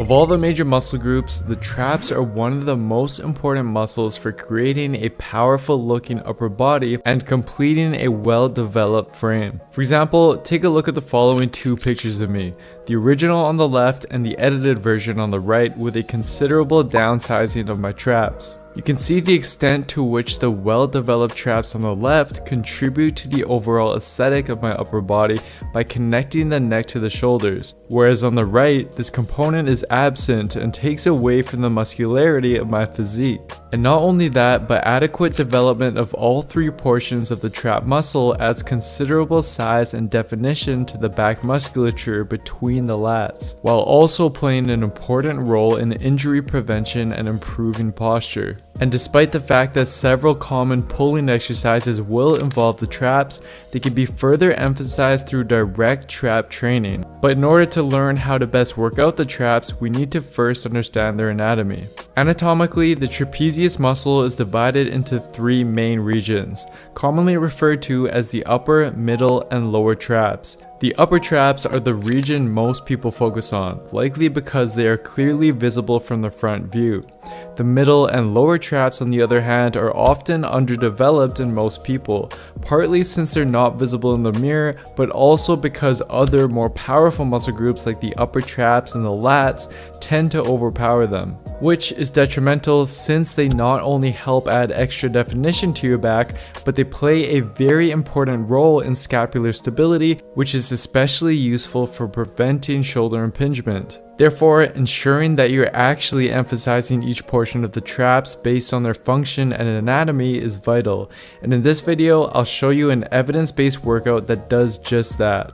Of all the major muscle groups, the traps are one of the most important muscles for creating a powerful looking upper body and completing a well-developed frame. For example, take a look at the following two pictures of me, the original on the left and the edited version on the right, with a considerable downsizing of my traps. You can see the extent to which the well-developed traps on the left contribute to the overall aesthetic of my upper body by connecting the neck to the shoulders, whereas on the right, this component is absent and takes away from the muscularity of my physique. And not only that, but adequate development of all three portions of the trap muscle adds considerable size and definition to the back musculature between the lats, while also playing an important role in injury prevention and improving posture. And despite the fact that several common pulling exercises will involve the traps, they can be further emphasized through direct trap training. But in order to learn how to best work out the traps, we need to first understand their anatomy. Anatomically, the trapezius muscle is divided into three main regions, commonly referred to as the upper, middle, and lower traps. The upper traps are the region most people focus on, likely because they are clearly visible from the front view. The middle and lower traps, on the other hand, are often underdeveloped in most people, partly since they're not visible in the mirror, but also because other more powerful muscle groups like the upper traps and the lats tend to overpower them, which is detrimental since they not only help add extra definition to your back, but they play a very important role in scapular stability, which is especially useful for preventing shoulder impingement. Therefore, ensuring that you're actually emphasizing each portion of the traps based on their function and anatomy is vital, and in this video, I'll show you an evidence-based workout that does just that.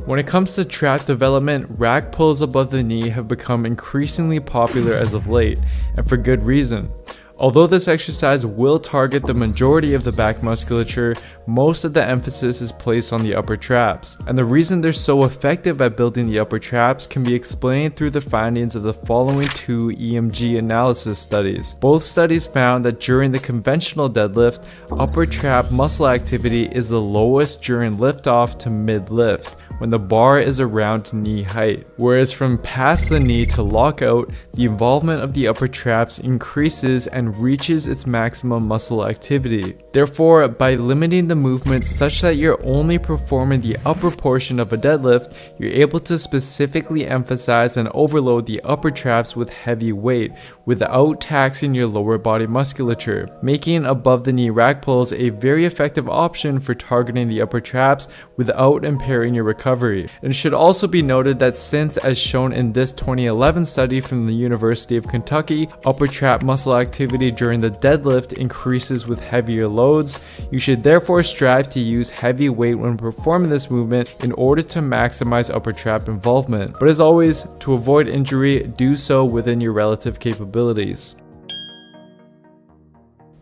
When it comes to trap development, rack pulls above the knee have become increasingly popular as of late, and for good reason. Although this exercise will target the majority of the back musculature, most of the emphasis is placed on the upper traps. And the reason they're so effective at building the upper traps can be explained through the findings of the following two EMG analysis studies. Both studies found that during the conventional deadlift, upper trap muscle activity is the lowest during liftoff to mid-lift, when the bar is around knee height, whereas from past the knee to lockout, the involvement of the upper traps increases and reaches its maximum muscle activity. Therefore, by limiting the movement such that you're only performing the upper portion of a deadlift, you're able to specifically emphasize and overload the upper traps with heavy weight without taxing your lower body musculature, making above the knee rack pulls a very effective option for targeting the upper traps without impairing your recovery. And it should also be noted that since, as shown in this 2011 study from the University of Kentucky, upper trap muscle activity during the deadlift increases with heavier loads, you should therefore strive to use heavy weight when performing this movement in order to maximize upper trap involvement. But as always, to avoid injury, do so within your relative capabilities.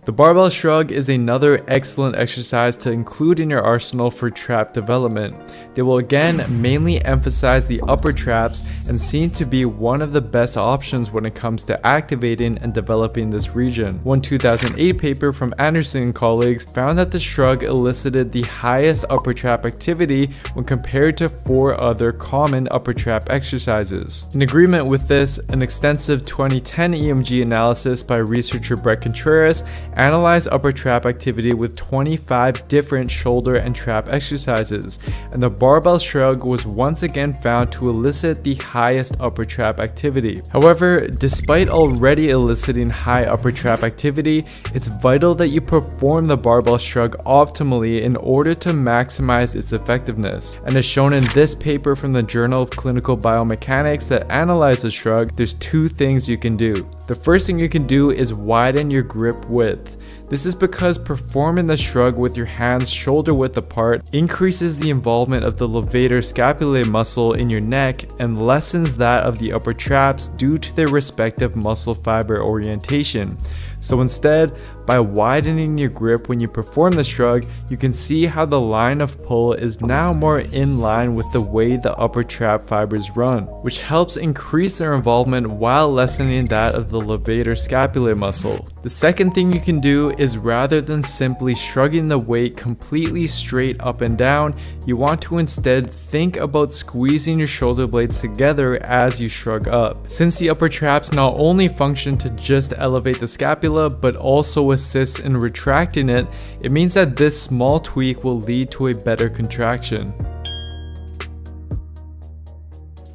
The barbell shrug is another excellent exercise to include in your arsenal for trap development. They will again mainly emphasize the upper traps and seem to be one of the best options when it comes to activating and developing this region. One 2008 paper from Anderson and colleagues found that the shrug elicited the highest upper trap activity when compared to 4 other common upper trap exercises. In agreement with this, an extensive 2010 EMG analysis by researcher Brett Contreras analyzed upper trap activity with 25 different shoulder and trap exercises, and the barbell shrug was once again found to elicit the highest upper trap activity. However, despite already eliciting high upper trap activity, it's vital that you perform the barbell shrug optimally in order to maximize its effectiveness. And as shown in this paper from the Journal of Clinical Biomechanics that analyzed the shrug, there's 2 things you can do. The first thing you can do is widen your grip width. This is because performing the shrug with your hands shoulder width apart increases the involvement of the levator scapulae muscle in your neck and lessens that of the upper traps due to their respective muscle fiber orientation. So instead, By widening your grip when you perform the shrug, you can see how the line of pull is now more in line with the way the upper trap fibers run, which helps increase their involvement while lessening that of the levator scapulae muscle. The second thing you can do is, rather than simply shrugging the weight completely straight up and down, you want to instead think about squeezing your shoulder blades together as you shrug up. Since the upper traps not only function to just elevate the scapula but also assist in retracting it, it means that this small tweak will lead to a better contraction.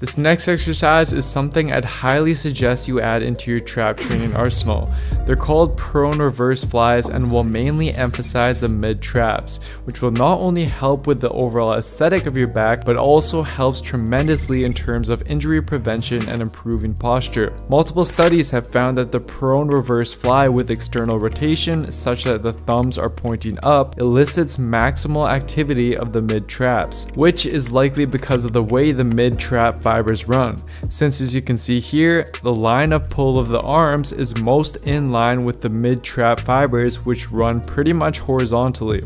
This next exercise is something I'd highly suggest you add into your trap training arsenal. They're called prone reverse flies and will mainly emphasize the mid traps, which will not only help with the overall aesthetic of your back, but also helps tremendously in terms of injury prevention and improving posture. Multiple studies have found that the prone reverse fly with external rotation, such that the thumbs are pointing up, elicits maximal activity of the mid traps, which is likely because of the way the mid trap fibers run, since as you can see here, the line of pull of the arms is most in line with the mid trap fibers, which run pretty much horizontally.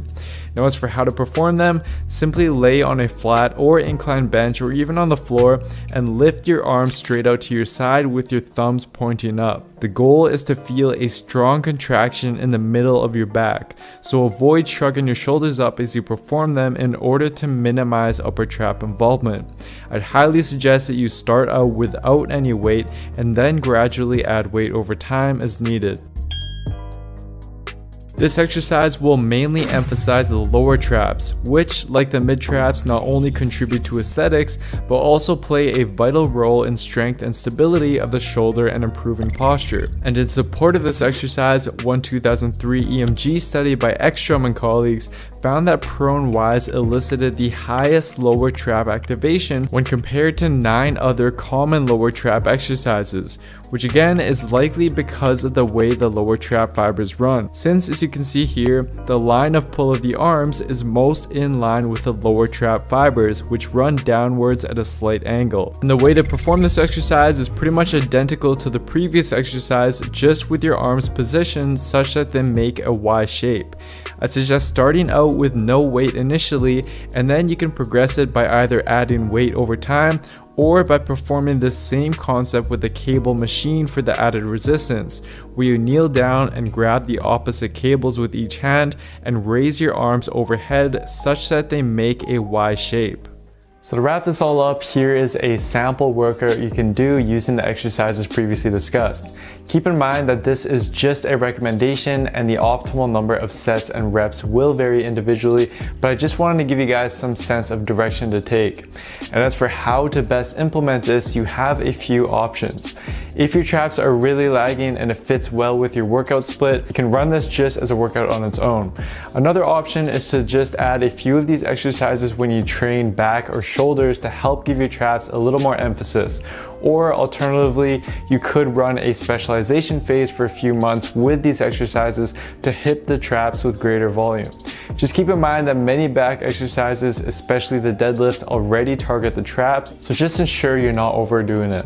Now, as for how to perform them, simply lay on a flat or inclined bench or even on the floor and lift your arms straight out to your side with your thumbs pointing up. The goal is to feel a strong contraction in the middle of your back, so avoid shrugging your shoulders up as you perform them in order to minimize upper trap involvement. I'd highly suggest that you start out without any weight and then gradually add weight over time as needed. This exercise will mainly emphasize the lower traps, which, like the mid traps, not only contribute to aesthetics, but also play a vital role in strength and stability of the shoulder and improving posture. And in support of this exercise, one 2003 EMG study by Ekstrom and colleagues found that prone Ys elicited the highest lower trap activation when compared to 9 other common lower trap exercises, which again is likely because of the way the lower trap fibers run, since as you can see here, the line of pull of the arms is most in line with the lower trap fibers, which run downwards at a slight angle. And the way to perform this exercise is pretty much identical to the previous exercise, just with your arms positioned such that they make a Y shape. I'd suggest starting out with no weight initially, and then you can progress it by either adding weight over time or by performing the same concept with the cable machine for the added resistance, where you kneel down and grab the opposite cables with each hand and raise your arms overhead such that they make a Y shape. So to wrap this all up, here is a sample workout you can do using the exercises previously discussed. Keep in mind that this is just a recommendation and the optimal number of sets and reps will vary individually, but I just wanted to give you guys some sense of direction to take. And as for how to best implement this, you have a few options. If your traps are really lagging and it fits well with your workout split, you can run this just as a workout on its own. Another option is to just add a few of these exercises when you train back or shoulders to help give your traps a little more emphasis. Or alternatively, you could run a specialization phase for a few months with these exercises to hit the traps with greater volume. Just keep in mind that many back exercises, especially the deadlift, already target the traps, so just ensure you're not overdoing it.